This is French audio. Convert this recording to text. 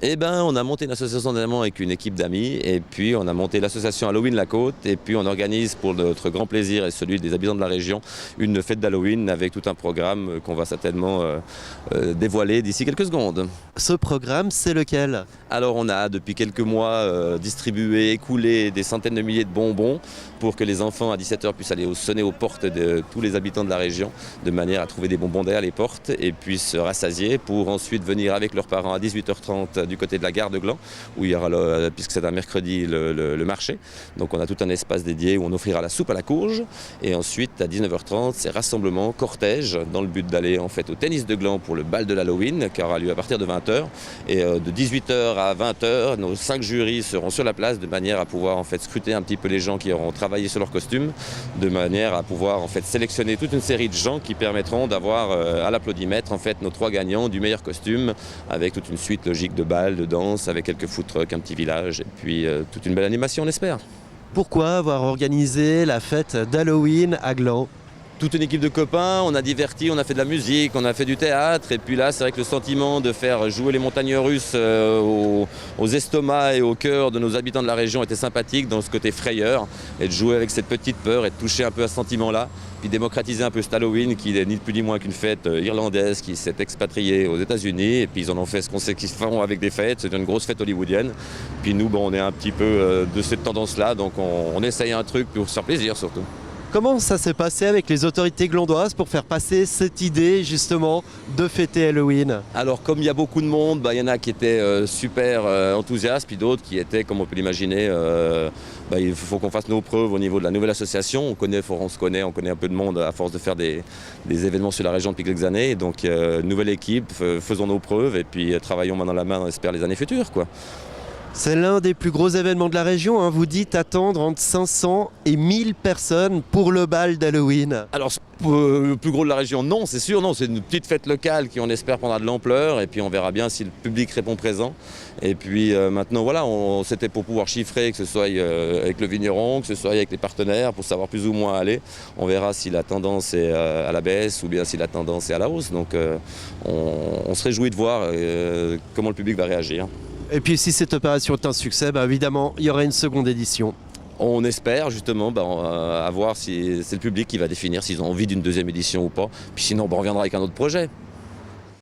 Eh ben, on a monté une association d'Allemands avec une équipe d'amis et puis on a monté l'association Halloween La Côte et puis on organise pour notre grand plaisir et celui des habitants de la région une fête d'Halloween avec tout un programme qu'on va certainement dévoiler d'ici quelques secondes. Ce programme, c'est lequel? Alors on a depuis quelques mois distribué, écoulé des centaines de milliers de bonbons pour que les enfants à 17h puissent aller sonner aux portes de tous les habitants de la région de manière à trouver des bonbons derrière les portes et puissent se rassasier pour ensuite venir avec leurs parents à 18h30 du côté de la gare de Gland où il y aura, puisque c'est un mercredi, le marché. Donc on a tout un espace dédié où on offrira la soupe à la courge et ensuite à 19h30 c'est rassemblement, cortège dans le but d'aller en fait au tennis de Gland pour le bal de l'Halloween qui aura lieu à partir de 20h et de 18h à 20h nos 5 jurys seront sur la place de manière à pouvoir en fait scruter un petit peu les gens qui auront travaillé sur leur costume de manière à pouvoir en fait sélectionner toute une série de gens qui permettront d'avoir à l'applaudimètre en fait nos 3 gagnants du meilleur costume avec toute une suite logique de balles, de danse, avec quelques food trucks, un petit village et puis toute une belle animation on espère. Pourquoi avoir organisé la fête d'Halloween à Gland? Toute une équipe de copains, on a diverti, on a fait de la musique, on a fait du théâtre et puis là c'est vrai que le sentiment de faire jouer les montagnes russes aux estomacs et au cœur de nos habitants de la région était sympathique dans ce côté frayeur et de jouer avec cette petite peur et de toucher un peu à ce sentiment-là, puis démocratiser un peu cet Halloween qui n'est ni plus ni moins qu'une fête irlandaise qui s'est expatriée aux États-Unis et puis ils en ont fait ce qu'on sait qu'ils font avec des fêtes, c'est une grosse fête hollywoodienne. Puis nous on est un petit peu de cette tendance-là donc on essaye un truc pour se faire plaisir surtout. Comment ça s'est passé avec les autorités glandoises pour faire passer cette idée justement de fêter Halloween? Alors comme il y a beaucoup de monde, il y en a qui étaient super enthousiastes, puis d'autres qui étaient, comme on peut l'imaginer, il faut qu'on fasse nos preuves au niveau de la nouvelle association. On se connaît un peu de monde à force de faire des événements sur la région depuis quelques années. Donc nouvelle équipe, faisons nos preuves et puis travaillons main dans la main, on espère les années futures, quoi. C'est l'un des plus gros événements de la région, hein. Vous dites attendre entre 500 et 1000 personnes pour le bal d'Halloween. Alors le plus gros de la région, non, c'est sûr, non, c'est une petite fête locale qui on espère prendra de l'ampleur et puis on verra bien si le public répond présent. Et puis maintenant voilà, c'était pour pouvoir chiffrer, que ce soit avec le vigneron, que ce soit avec les partenaires, pour savoir plus ou moins aller. On verra si la tendance est à la baisse ou bien si la tendance est à la hausse. Donc on se réjouit de voir comment le public va réagir. Et puis si cette opération est un succès, évidemment, il y aura une seconde édition. On espère justement à voir si c'est le public qui va définir s'ils ont envie d'une deuxième édition ou pas. Puis sinon, on reviendra avec un autre projet.